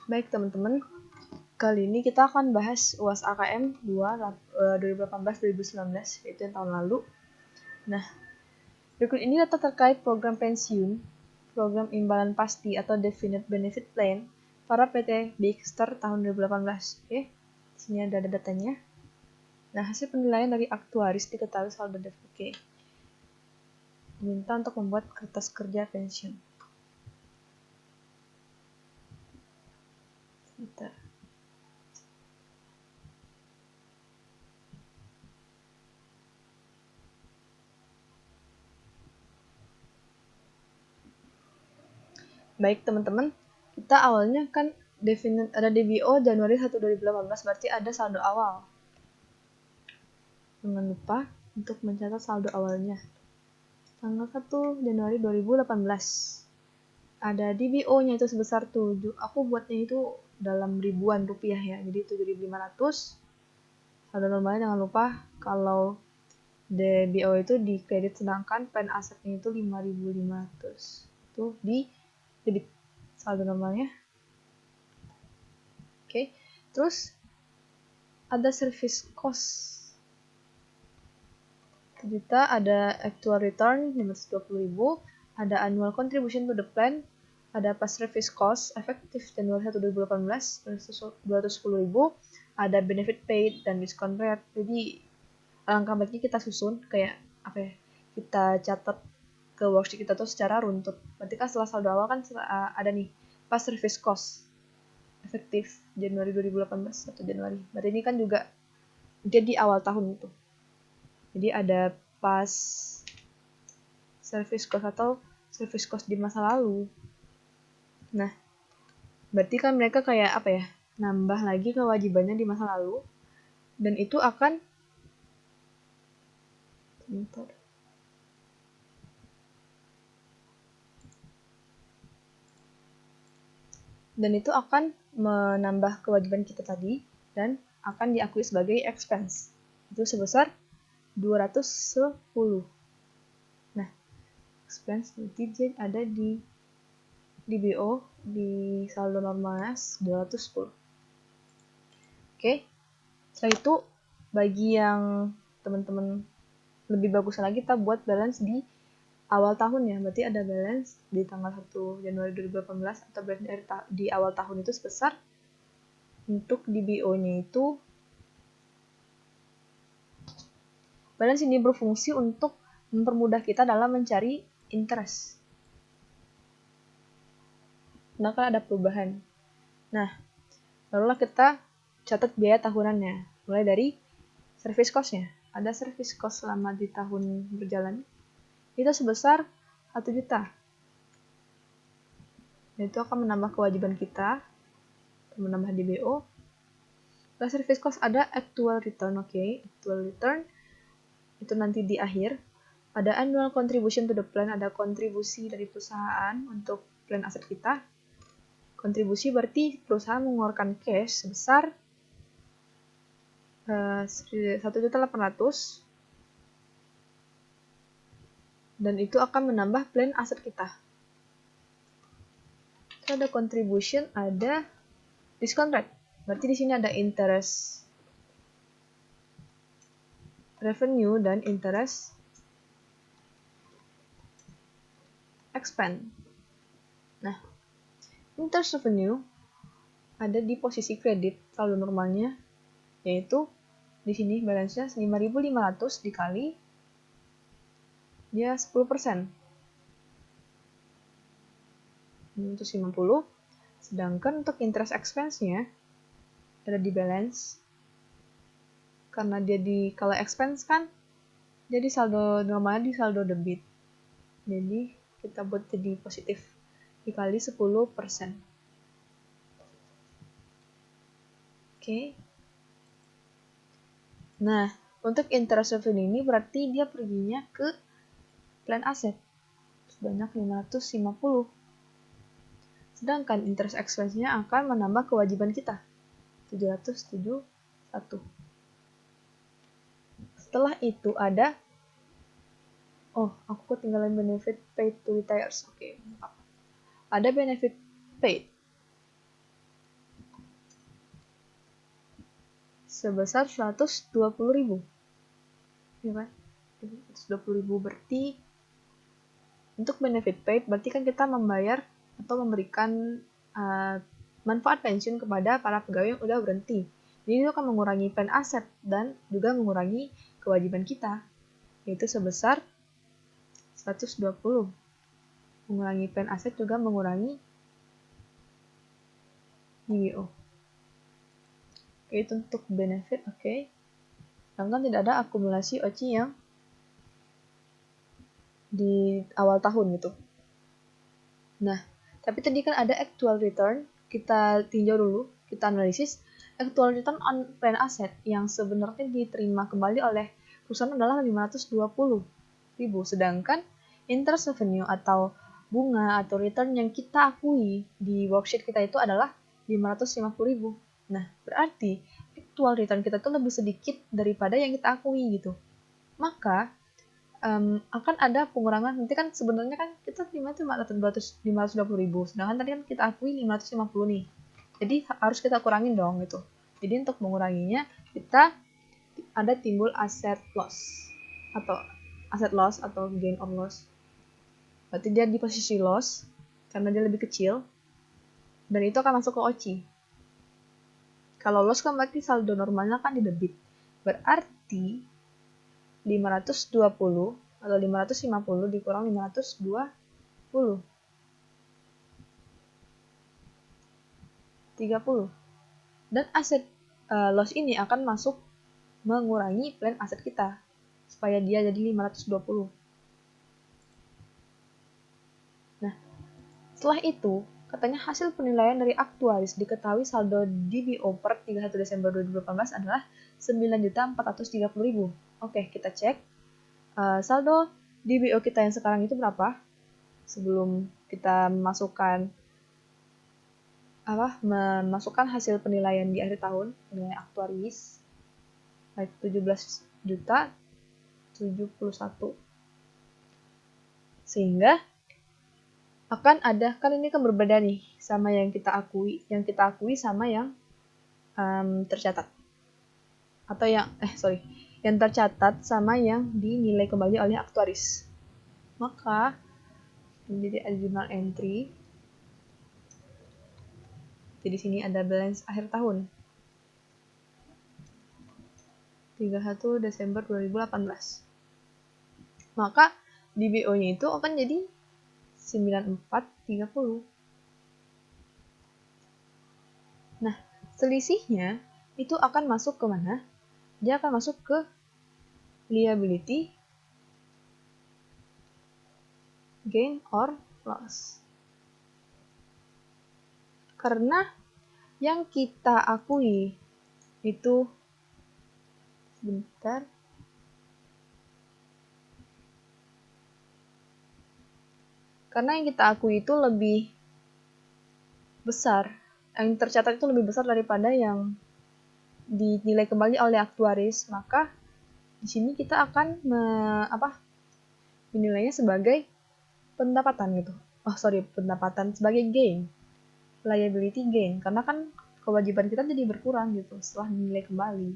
Baik teman-teman, kali ini kita akan bahas UAS AKM 2018-2019, yaitu yang tahun lalu. Nah, berikut ini data terkait program pensiun, program imbalan pasti atau Definite Benefit Plan para PT Baxter tahun 2018. Oke, di sini ada datanya. Nah, hasil penilaian dari aktuaris diketahui saldo dev. Oke, diminta untuk membuat kertas kerja pensiun. Bentar. Baik teman-teman, kita awalnya kan ada DBO Januari 1 2018, berarti ada saldo awal. Jangan lupa untuk mencatat saldo awalnya. Tanggal 1 Januari 2018. Ada DBO-nya itu sebesar 7. Aku buatnya itu dalam ribuan rupiah ya. Jadi 7.500. Saldo normalnya jangan lupa kalau DBO itu di kredit, sedangkan plan asetnya itu 5.500. Itu di debit saldo normalnya. Oke. Terus ada service cost juta, ada actual return 520.000, ada annual contribution to the plan, ada past service cost efektif Januari 1 2018 210.000, ada benefit paid dan discount rate. Jadi alangkah baiknya kita susun kayak apa ya, kita catat ke worksheet kita tuh secara runtut. Berarti kan setelah saldo awal kan ada nih past service cost efektif Januari 2018 1 Januari. Berarti ini kan juga jadi awal tahun itu. Jadi ada pas service cost atau service cost di masa lalu. Nah, berarti kan mereka kayak apa ya, nambah lagi kewajibannya di masa lalu, dan itu akan menambah kewajiban kita tadi dan akan diakui sebagai expense. Itu sebesar 210. Nah, expense nanti ada di DBO di saldo normalnya 210. Oke. Setelah itu bagi yang teman-teman lebih bagus lagi, kita buat balance di awal tahun ya. Berarti ada balance di tanggal 1 Januari 2018 atau balance di awal tahun itu sebesar, untuk DBO-nya itu, balance ini berfungsi untuk mempermudah kita dalam mencari interest. Nah, kan ada perubahan. Nah, barulah kita catat biaya tahunannya. Mulai dari service cost-nya. Ada service cost selama di tahun berjalan. Itu sebesar 1 juta. Dan itu akan menambah kewajiban kita, menambah DBO. Pada service cost ada actual return, oke. Actual return itu nanti di akhir. Ada annual contribution to the plan, ada kontribusi dari perusahaan untuk plan aset kita. Kontribusi berarti perusahaan mengeluarkan cash sebesar 1.800.000, dan itu akan menambah plan aset kita. Terus ada contribution, ada discount rate. Berarti di sini ada interest revenue dan interest expense. Nah, interest revenue ada di posisi kredit saldo normalnya, yaitu di sini balance-nya 5.500 dikali dia 10%. 150. Sedangkan untuk interest expense-nya ada di balance, karena dia kalau expense kan jadi saldo normalnya di saldo debit. Jadi kita buat jadi positif dikali 10%. Oke. Nah, untuk interest revenue ini berarti dia perginya ke plan aset sebanyak 550. Sedangkan interest expense-nya akan menambah kewajiban kita 771. Setelah itu ada aku ketinggalan benefit paid to retires. Oke, ada benefit paid. sebesar 120.000. Ya kan? 120.000 berarti untuk benefit paid berarti kan kita membayar atau memberikan manfaat pensiun kepada para pegawai yang udah berhenti. Jadi itu akan mengurangi plan aset dan juga mengurangi kewajiban kita, yaitu sebesar 120. Mengurangi plan aset juga mengurangi DBO. Oke, itu untuk benefit, oke. Sedangkan tidak ada akumulasi OCI yang di awal tahun gitu. Nah, tapi tadi kan ada actual return, kita tinjau dulu, kita analisis. Actual return on plan asset yang sebenarnya diterima kembali oleh perusahaan adalah 520.000, sedangkan interest revenue atau bunga atau return yang kita akui di worksheet kita itu adalah 550.000. Nah, berarti actual return kita itu lebih sedikit daripada yang kita akui gitu. Maka akan ada pengurangan. Nanti kan sebenarnya kan kita terima itu 520.000, sedangkan tadi kan kita akui 550 nih. Jadi harus kita kurangin dong gitu. Jadi untuk menguranginya kita ada timbul aset loss atau gain or loss. Berarti dia di posisi loss karena dia lebih kecil dan itu akan masuk ke OCI. Kalau loss kan berarti saldo normalnya kan di debit. Berarti 520 atau 550 dikurang 520. 30. Dan aset loss ini akan masuk mengurangi plan aset kita supaya dia jadi 520. Nah, setelah itu katanya hasil penilaian dari aktuaris diketahui saldo DBO per 31 Desember 2018 adalah 9.430.000. Oke, kita cek saldo DBO kita yang sekarang itu berapa sebelum kita memasukkan hasil penilaian di akhir tahun, penilaian aktuaris 17.071. Sehingga akan ada, kan ini kan berbeda nih sama yang kita akui sama yang tercatat. Atau yang tercatat sama yang dinilai kembali oleh aktuaris. Maka menjadi ada jurnal entry. Jadi sini ada balance akhir tahun. 31 Desember 2018. Maka DBO-nya itu akan jadi 9430. Nah, selisihnya itu akan masuk ke mana? Dia akan masuk ke liability gain or loss. Karena yang kita akui itu karena yang kita akui itu lebih besar, yang tercatat itu lebih besar daripada yang dinilai kembali oleh aktuaris, maka di sini kita akan menilainya sebagai pendapatan gitu. Pendapatan sebagai gain, liability gain, karena kan kewajiban kita jadi berkurang gitu setelah dinilai kembali.